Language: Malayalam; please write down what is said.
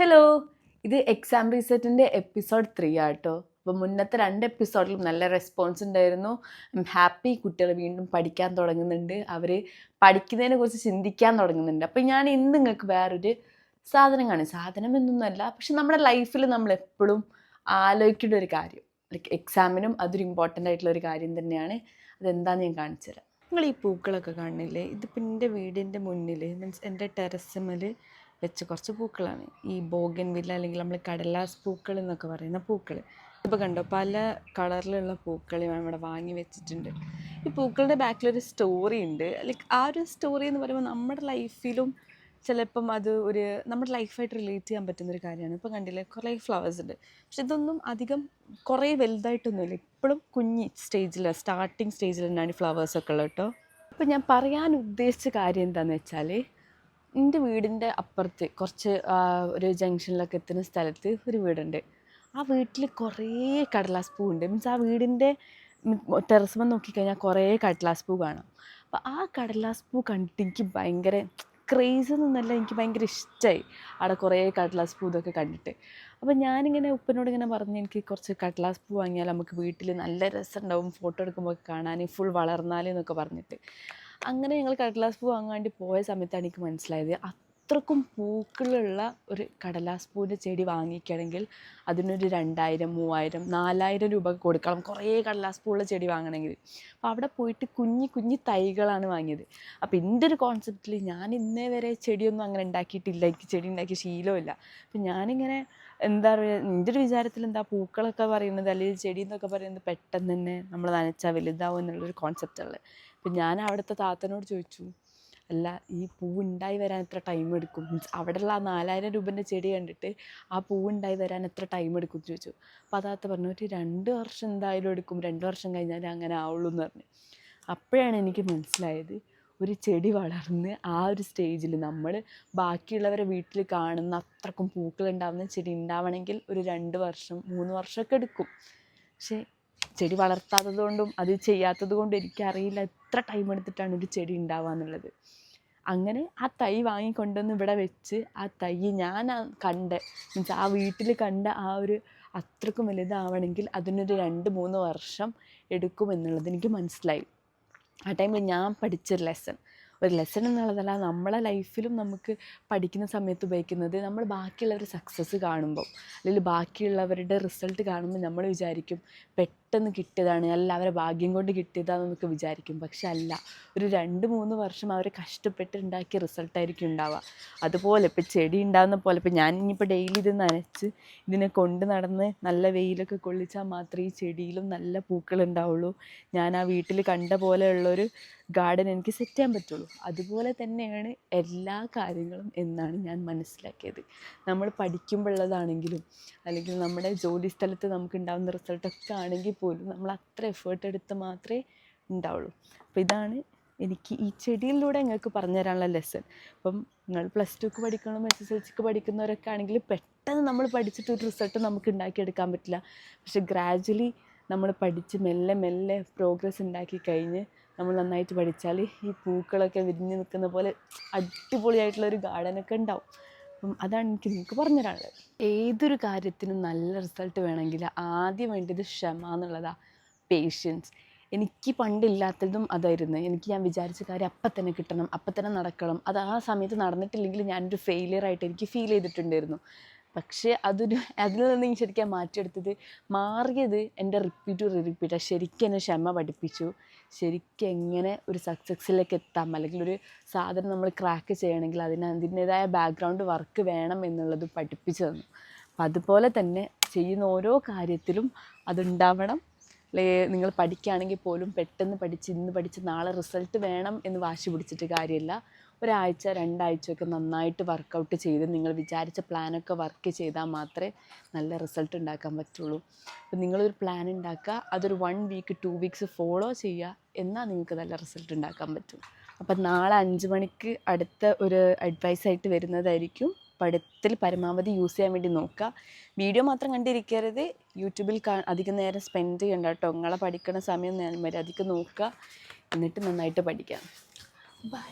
ഹലോ, ഇത് എക്സാം റീസെറ്റിൻ്റെ എപ്പിസോഡ് 3 ആട്ടോ. അപ്പോൾ മുന്നത്തെ 2 എപ്പിസോഡിലും നല്ല റെസ്പോൺസ് ഉണ്ടായിരുന്നു. ഹാപ്പി, കുട്ടികൾ വീണ്ടും പഠിക്കാൻ തുടങ്ങുന്നുണ്ട്, അവർ പഠിക്കുന്നതിനെ കുറിച്ച് ചിന്തിക്കാൻ തുടങ്ങുന്നുണ്ട്. അപ്പോൾ ഞാൻ ഇന്ന് നിങ്ങൾക്ക് വേറൊരു സാധനം കാണും. സാധനം എന്നൊന്നുമല്ല, പക്ഷെ നമ്മുടെ ലൈഫിൽ നമ്മൾ എപ്പോഴും ആലോചിക്കേണ്ട ഒരു കാര്യം, ലൈക്ക് എക്സാമിനും അതൊരു ഇമ്പോർട്ടൻ്റ് ആയിട്ടുള്ള ഒരു കാര്യം തന്നെയാണ്. അതെന്താണെന്ന് ഞാൻ കാണിച്ചു തരാം. നിങ്ങൾ ഈ പൂക്കളൊക്കെ കാണുന്നില്ലേ? ഇതിപ്പോൾ എൻ്റെ വീടിൻ്റെ മുന്നിൽ, മീൻസ് എൻ്റെ ടെറസിമേൽ വെച്ച കുറച്ച് പൂക്കളാണ്. ഈ ബോഗൻവില്ല അല്ലെങ്കിൽ നമ്മൾ കടലാസ് പൂക്കൾ എന്നൊക്കെ പറയുന്ന പൂക്കൾ. ഇപ്പോൾ കണ്ടോ, പല കളറിലുള്ള പൂക്കൾ ഞാൻ ഇവിടെ വാങ്ങി വെച്ചിട്ടുണ്ട്. ഈ പൂക്കളുടെ ബാക്കിലൊരു സ്റ്റോറി ഉണ്ട്. ലൈക്ക് ആ ഒരു സ്റ്റോറി എന്ന് പറയുമ്പോൾ നമ്മുടെ ലൈഫിലും ചിലപ്പം അത് ഒരു നമ്മുടെ ലൈഫായിട്ട് റിലേറ്റ് ചെയ്യാൻ പറ്റുന്നൊരു കാര്യമാണ്. ഇപ്പോൾ കണ്ടില്ലേ, കുറേ ഫ്ലവേഴ്സ് ഉണ്ട്. പക്ഷെ ഇതൊന്നും അധികം കുറേ വലുതായിട്ടൊന്നുമില്ല. ഇപ്പോഴും കുഞ്ഞി സ്റ്റേജിൽ, സ്റ്റാർട്ടിങ് സ്റ്റേജിൽ തന്നെയാണ് ഈ ഫ്ലവേഴ്സൊക്കെ ഉള്ളത് കേട്ടോ. അപ്പോൾ ഞാൻ പറയാൻ ഉദ്ദേശിച്ച കാര്യം എന്താണെന്ന് വെച്ചാൽ, എൻ്റെ വീടിൻ്റെ അപ്പുറത്ത് കുറച്ച് ഒരു ജംഗ്ഷനിലൊക്കെ എത്തുന്ന സ്ഥലത്ത് ഒരു വീടുണ്ട്. ആ വീട്ടിൽ കുറേ കടലാസ് പൂ ഉണ്ട്. മീൻസ് ആ വീടിൻ്റെ ടെറസ്മ നോക്കിക്കഴിഞ്ഞാൽ കുറേ കടലാസ് പൂ കാണാം. അപ്പോൾ ആ കടലാസ് പൂ കണ്ടിട്ട് എനിക്ക് ഭയങ്കര ക്രേസ് എന്നല്ല, എനിക്ക് ഭയങ്കര ഇഷ്ടമായി അവിടെ കുറേ കടലാസ് പൂ ഇതൊക്കെ കണ്ടിട്ട്. അപ്പോൾ ഞാനിങ്ങനെ ഉപ്പനോട് ഇങ്ങനെ പറഞ്ഞ്, എനിക്ക് കുറച്ച് കടലാസ് പൂ വാങ്ങിയാൽ നമുക്ക് വീട്ടിൽ നല്ല രസമുണ്ടാവും, ഫോട്ടോ എടുക്കുമ്പോൾ കാണാൻ, ഫുൾ വളർന്നാൽ എന്നൊക്കെ പറഞ്ഞിട്ട്. അങ്ങനെ ഞങ്ങൾ കടലാസ് പൂ വാങ്ങാൻ വേണ്ടി പോയ സമയത്താണ് എനിക്ക് മനസ്സിലായത്, അത്രക്കും പൂക്കളുള്ള ഒരു കടലാസ് പൂവിൻ്റെ ചെടി വാങ്ങിക്കുകയാണെങ്കിൽ അതിനൊരു 2000, 3000, 4000 രൂപ കൊടുക്കണം, കുറേ കടലാസ് പൂവുള്ള ചെടി വാങ്ങണമെങ്കിൽ. അപ്പോൾ അവിടെ പോയിട്ട് കുഞ്ഞി തൈകളാണ് വാങ്ങിയത്. അപ്പോൾ എൻ്റെ ഒരു കോൺസെപ്റ്റിൽ, ഞാൻ ഇന്നേ വരെ ചെടിയൊന്നും അങ്ങനെ ഉണ്ടാക്കിയിട്ടില്ല, എനിക്ക് ചെടി ഉണ്ടാക്കിയ ശീലമില്ല. അപ്പം ഞാനിങ്ങനെ എന്താ പറയുക, എൻ്റെ ഒരു വിചാരത്തിൽ എന്താ പൂക്കളൊക്കെ പറയുന്നത് അല്ലെങ്കിൽ ചെടി എന്നൊക്കെ പറയുന്നത് പെട്ടെന്ന് തന്നെ നമ്മൾ നനച്ചാൽ വലുതാവും എന്നുള്ളൊരു കോൺസെപ്റ്റുള്ളത്. അപ്പം ഞാൻ അവിടുത്തെ താത്തനോട് ചോദിച്ചു, അല്ല ഈ പൂവുണ്ടായി വരാൻ എത്ര ടൈം എടുക്കും? മീൻസ് അവിടെയുള്ള ആ 4000 രൂപേൻ്റെ ചെടി കണ്ടിട്ട് ആ പൂവുണ്ടായി വരാൻ എത്ര ടൈം എടുക്കും എന്ന് ചോദിച്ചു. അപ്പോൾ ആ താത്ത പറഞ്ഞു, ഒരു 2 വർഷം എന്തായാലും എടുക്കും, 2 വർഷം കഴിഞ്ഞാൽ അങ്ങനെ ആവുള്ളൂ എന്ന് പറഞ്ഞു. അപ്പോഴാണ് എനിക്ക് മനസ്സിലായത്, ഒരു ചെടി വളർന്ന് ആ ഒരു സ്റ്റേജിൽ നമ്മൾ ബാക്കിയുള്ളവരെ വീട്ടിൽ കാണുന്ന അത്രക്കും പൂക്കളുണ്ടാവുന്ന ചെടി ഉണ്ടാവണമെങ്കിൽ ഒരു 2 വർഷം 3 വർഷമൊക്കെ എടുക്കും. പക്ഷേ ചെടി വളർത്താത്തത് കൊണ്ടും അത് ചെയ്യാത്തത് കൊണ്ടും എനിക്കറിയില്ല എത്ര ടൈം എടുത്തിട്ടാണ് ഒരു ചെടി ഉണ്ടാവുക എന്നുള്ളത്. അങ്ങനെ ആ തൈ വാങ്ങിക്കൊണ്ടുവന്ന് ഇവിടെ വെച്ച്, ആ തൈ ഞാൻ കണ്ട, മീൻസ് ആ വീട്ടിൽ കണ്ട ആ ഒരു അത്രക്കും വലുതാവണമെങ്കിൽ അതിനൊരു 2-3 വർഷം എടുക്കുമെന്നുള്ളത് എനിക്ക് മനസ്സിലായി. ആ ടൈമിൽ ഞാൻ പഠിച്ചൊരു ലെസൺ എന്നുള്ളതല്ല, നമ്മളെ ലൈഫിലും നമുക്ക് പഠിക്കുന്ന സമയത്ത് ഉപയോഗിക്കുന്നത്, നമ്മൾ ബാക്കിയുള്ളവർ സക്സസ് കാണുമ്പോൾ അല്ലെങ്കിൽ ബാക്കിയുള്ളവരുടെ റിസൾട്ട് കാണുമ്പോൾ നമ്മൾ വിചാരിക്കും പെട്ടെന്ന് കിട്ടിയതാണ്, അല്ല അവരെ ഭാഗ്യം കൊണ്ട് കിട്ടിയതാണെന്നൊക്കെ വിചാരിക്കും. പക്ഷെ അല്ല, ഒരു 2-3 വർഷം അവർ കഷ്ടപ്പെട്ട് ഉണ്ടാക്കിയ റിസൾട്ടായിരിക്കും ഉണ്ടാവുക. അതുപോലെ ഇപ്പോൾ ചെടി ഉണ്ടാകുന്ന പോലെ, ഇപ്പോൾ ഞാൻ ഇനിയിപ്പോൾ ഡെയിലി ഇത് നനച്ച് ഇതിനെ കൊണ്ട് നടന്ന് നല്ല വെയിലൊക്കെ കൊള്ളിച്ചാൽ മാത്രമേ ഈ ചെടിയിലും നല്ല പൂക്കൾ ഉണ്ടാവുള്ളൂ, ഞാൻ ആ വീട്ടിൽ കണ്ട പോലെയുള്ളൊരു ഗാർഡൻ എനിക്ക് സെറ്റ് ചെയ്യാൻ പറ്റുള്ളൂ. അതുപോലെ തന്നെയാണ് എല്ലാ കാര്യങ്ങളും എന്നാണ് ഞാൻ മനസ്സിലാക്കിയത്. നമ്മൾ പഠിക്കുമ്പോഴുള്ളതാണെങ്കിലും അല്ലെങ്കിൽ നമ്മുടെ ജോലി സ്ഥലത്ത് നമുക്ക് ഉണ്ടാകുന്ന റിസൾട്ടൊക്കെ ആണെങ്കിൽ പോലും നമ്മൾ അത്ര എഫേർട്ട് എടുത്ത് മാത്രമേ ഉണ്ടാവുള്ളൂ. അപ്പോൾ ഇതാണ് എനിക്ക് ഈ ചെടിയിലൂടെ നിങ്ങൾക്ക് പറഞ്ഞു തരാനുള്ള ലെസൺ. ഇപ്പം നിങ്ങൾ +2ക്ക് പഠിക്കണം, SSLCക്ക് പഠിക്കുന്നവരൊക്കെ ആണെങ്കിൽ പെട്ടെന്ന് നമ്മൾ പഠിച്ചിട്ട് ഒരു റിസൾട്ട് നമുക്ക് ഉണ്ടാക്കിയെടുക്കാൻ പറ്റില്ല. പക്ഷെ ഗ്രാജ്വലി നമ്മൾ പഠിച്ച് മെല്ലെ പ്രോഗ്രസ് ഉണ്ടാക്കി കഴിഞ്ഞ് നമ്മൾ നന്നായിട്ട് പഠിച്ചാൽ ഈ പൂക്കളൊക്കെ വിരിഞ്ഞ് നിൽക്കുന്ന പോലെ അടിപൊളിയായിട്ടുള്ളൊരു ഗാർഡനൊക്കെ ഉണ്ടാവും. അപ്പം അതാണ് എനിക്ക് നിങ്ങൾക്ക് പറഞ്ഞു തരാനുള്ളത്. ഏതൊരു കാര്യത്തിനും നല്ല റിസൾട്ട് വേണമെങ്കിൽ ആദ്യം വേണ്ടത് ക്ഷമ എന്നുള്ളതാണ്, പേഷ്യൻസ്. എനിക്ക് പണ്ടില്ലാത്തതും അതായിരുന്നു. ഞാൻ വിചാരിച്ച കാര്യം അപ്പം തന്നെ കിട്ടണം, അപ്പം തന്നെ നടക്കണം. അത് ആ സമയത്ത് നടന്നിട്ടില്ലെങ്കിൽ ഞാനൊരു ഫെയിലിയറായിട്ട് എനിക്ക് ഫീൽ ചെയ്തിട്ടുണ്ടായിരുന്നു. പക്ഷേ അതിൽ നിന്ന് ശരിക്കും മാറിയത് എൻ്റെ റിപ്പീറ്റ് ശരിക്കും എന്നെ ക്ഷമ പഠിപ്പിച്ചു. ശരിക്കും എങ്ങനെ ഒരു സക്സസ്സിലേക്ക് എത്താം, അല്ലെങ്കിൽ ഒരു സാധനം നമ്മൾ ക്രാക്ക് ചെയ്യണമെങ്കിൽ അതിൻ്റേതായ ബാക്ക്ഗ്രൗണ്ട് വർക്ക് വേണം എന്നുള്ളത് പഠിപ്പിച്ചു തന്നു. അപ്പം അതുപോലെ തന്നെ ചെയ്യുന്ന ഓരോ കാര്യത്തിലും അതുണ്ടാവണം. നിങ്ങൾ പഠിക്കുകയാണെങ്കിൽ പോലും പെട്ടെന്ന് പഠിച്ച് ഇന്ന് പഠിച്ച് നാളെ റിസൾട്ട് വേണം എന്ന് വാശി പിടിച്ചിട്ട് കാര്യമില്ല. 1 ആഴ്ച 2 ആഴ്ചയൊക്കെ നന്നായിട്ട് വർക്കൗട്ട് ചെയ്ത് നിങ്ങൾ വിചാരിച്ച പ്ലാനൊക്കെ വർക്ക് ചെയ്താൽ മാത്രമേ നല്ല റിസൾട്ട് ഉണ്ടാക്കാൻ പറ്റുള്ളൂ. അപ്പോൾ നിങ്ങളൊരു പ്ലാൻ ഉണ്ടാക്കുക, അതൊരു 1 വീക്ക് 2 വീക്സ് ഫോളോ ചെയ്യുക, എന്നാൽ നിങ്ങൾക്ക് നല്ല റിസൾട്ട് ഉണ്ടാക്കാൻ പറ്റും. അപ്പം നാളെ 5 മണിക്ക് അടുത്ത ഒരു അഡ്വൈസായിട്ട് വരുന്നതായിരിക്കും. പഠിത്തത്തിൽ പരമാവധി യൂസ് ചെയ്യാൻ വേണ്ടി നോക്കുക. വീഡിയോ മാത്രം കണ്ടിരിക്കരുത്, യൂട്യൂബിൽ അധികം നേരം സ്പെൻഡ് ചെയ്യണ്ട കേട്ടോ. നിങ്ങളെ പഠിക്കുന്ന സമയം മര്യാദയ്ക്ക് നോക്കുക, എന്നിട്ട് നന്നായിട്ട് പഠിക്കാം. ബൈ.